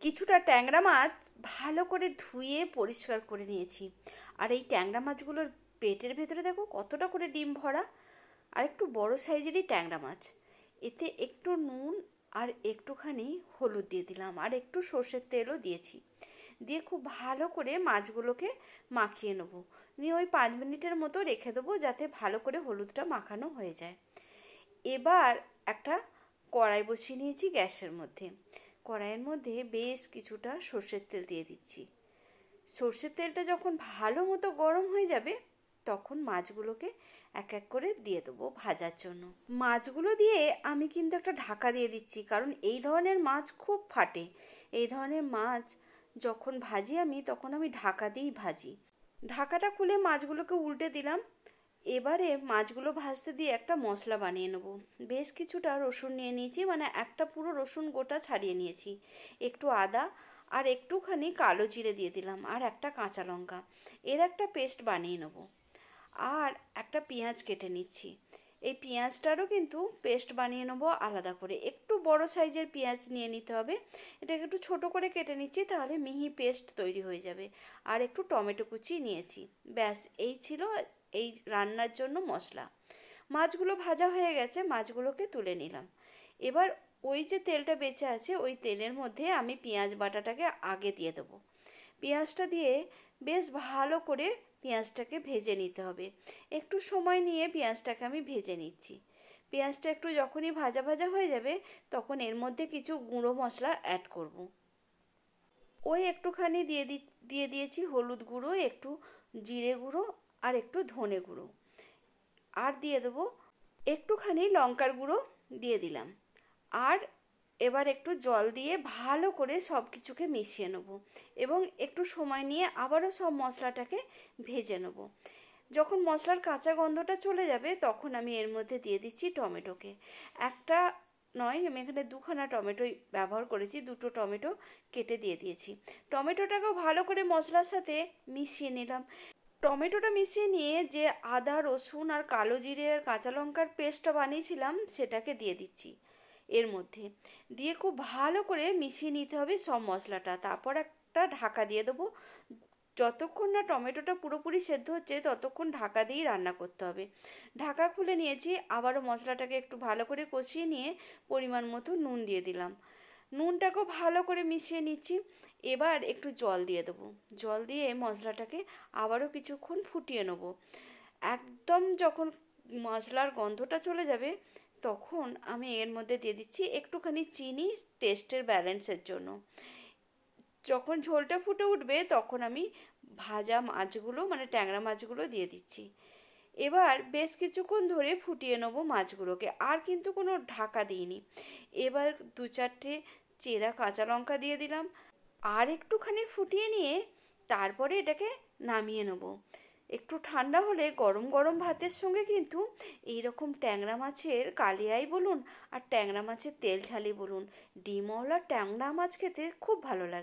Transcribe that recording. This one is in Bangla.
কিছুটা ট্যাংরা মাছ ভালো করে ধুয়ে পরিষ্কার করে নিয়েছি। আর এই ট্যাংরা মাছগুলোর পেটের ভেতরে দেখো কতটা করে ডিম ভরা। আর একটু বড় সাইজেরই ট্যাংরা মাছ। এতে একটু নুন আর একটুখানি হলুদ দিয়ে দিলাম, আর একটু সর্ষের তেলও দিয়েছি। দিয়ে খুব ভালো করে মাছগুলোকে মাখিয়ে নেবো। নিয়ে ওই 5 মিনিটের মতো রেখে দেবো, যাতে ভালো করে হলুদটা মাখানো হয়ে যায়। এবার একটা কড়াই বসিয়ে নিয়েছি গ্যাসের মধ্যে। কড়াইয়ের মধ্যে বেশ কিছুটা সর্ষের তেল দিয়ে দিচ্ছি। সর্ষের তেলটা যখন ভালো মতো গরম হয়ে যাবে, তখন মাছগুলোকে এক এক করে দিয়ে দেবো ভাজার জন্য। মাছগুলো দিয়ে আমি কিন্তু একটা ঢাকা দিয়ে দিচ্ছি, কারণ এই ধরনের মাছ খুব ফাটে। এই ধরনের মাছ যখন ভাজি আমি, তখন আমি ঢাকা দিয়েই ভাজি। ঢাকাটা খুলে মাছগুলোকে উল্টে দিলাম। এবারে মাছগুলো ভাজতে দিয়ে একটা মশলা বানিয়ে নেবো। বেশ কিছুটা রসুন নিয়ে নিয়েছি, মানে একটা পুরো রসুন গোটা ছাড়িয়ে নিয়েছি। একটু আদা আর একটুখানি কালো জিরে দিয়ে দিলাম, আর একটা কাঁচা লঙ্কা। এর একটা পেস্ট বানিয়ে নেবো। আর একটা পেঁয়াজ কেটে নিচ্ছি। এই পেঁয়াজটারও কিন্তু পেস্ট বানিয়ে নেবো আলাদা করে। একটু বড় সাইজের পেঁয়াজ নিয়ে নিতে হবে। এটাকে একটু ছোট করে কেটে নিচ্ছি, তাহলে মিহি পেস্ট তৈরি হয়ে যাবে। আর একটু টমেটো কুচি নিয়েছি। ব্যাস, এই ছিল এই রান্নার জন্য মশলা। মাছগুলো ভাজা হয়ে গেছে, মাছগুলোকে তুলে নিলাম। এবার ওই যে তেলটা বেঁচে আছে, ওই তেলের মধ্যে আমি পেঁয়াজ বাটাটাকে আগে দিয়ে দেবো। পেঁয়াজটা দিয়ে বেশ ভালো করে পেঁয়াজটাকে ভেজে নিতে হবে। একটু সময় নিয়ে পেঁয়াজটাকে আমি ভেজে নিচ্ছি। পেঁয়াজটা একটু যখনই ভাজা ভাজা হয়ে যাবে, তখন এর মধ্যে কিছু গুঁড়ো মশলা অ্যাড করব। ওই একটুখানি দিয়ে দিয়েছি হলুদ গুঁড়ো, একটু জিরে গুঁড়ো, আর একটু ধনে গুঁড়ো। আর দিয়ে দেবো একটুখানি লঙ্কার গুঁড়ো দিয়ে দিলাম। আর এবার একটু জল দিয়ে ভালো করে সব কিছুকে মিশিয়ে নেব, এবং একটু সময় নিয়ে আবারও সব মশলাটাকে ভেজে নেব। যখন মশলার কাঁচা গন্ধটা চলে যাবে, তখন আমি এর মধ্যে দিয়ে দিচ্ছি টমেটোকে। একটা নয়, আমি এখানে দুখানা টমেটোই ব্যবহার করেছি, দুটো টমেটো কেটে দিয়ে দিয়েছি। টমেটোটাকেও ভালো করে মশলার সাথে মিশিয়ে নিলাম। টমেটোটা মিশিয়ে নিয়ে যে আদা রসুন আর কালো জিরে আর কাঁচা লঙ্কার পেস্টটা বানিয়েছিলাম, সেটাকে দিয়ে দিচ্ছি এর মধ্যে। দিয়ে খুব ভালো করে মিশিয়ে নিতে হবে সব মশলাটা। তারপর একটা ঢাকা দিয়ে দেবো। যতক্ষণ না টমেটোটা পুরোপুরি সেদ্ধ হচ্ছে, ততক্ষণ ঢাকা দিয়েই রান্না করতে হবে। ঢাকা খুলে নিয়েছি, আবারও মশলাটাকে একটু ভালো করে কষিয়ে নিয়ে পরিমাণ মতো নুন দিয়ে দিলাম। নুনটাকেও ভালো করে মিশিয়ে নিচ্ছি। এবার একটু জল দিয়ে দেবো। জল দিয়ে মশলাটাকে আবারও কিছুক্ষণ ফুটিয়ে নেব। একদম যখন মশলার গন্ধটা চলে যাবে, তখন আমি এর মধ্যে দিয়ে দিচ্ছি একটুখানি চিনি, টেস্টের ব্যালেন্সের জন্য। যখন ঝোলটা ফুটে উঠবে, তখন আমি ভাজা মাছগুলো, মানে ট্যাংরা মাছগুলো দিয়ে দিচ্ছি। এবার বেশ কিছুক্ষণ ধরে ফুটিয়ে নেবো মাছগুলোকে, আর কিন্তু কোনো ঢাকা দিইনি। এবার 2-4টে চেরা কাঁচা লঙ্কা দিয়ে দিলাম। আর একটুখানি ফুটিয়ে নিয়ে তারপরে এটাকে নামিয়ে নেব। একটু ঠান্ডা হলে গরম গরম ভাতের সঙ্গে কিন্তু এই রকম ট্যাংরা মাছের কালিয়াই বলুন আর ট্যাংরা মাছের তেল ঝালি বলুন, ডিমওয়ালা ট্যাংরা মাছ খেতে খুব ভালো লাগে।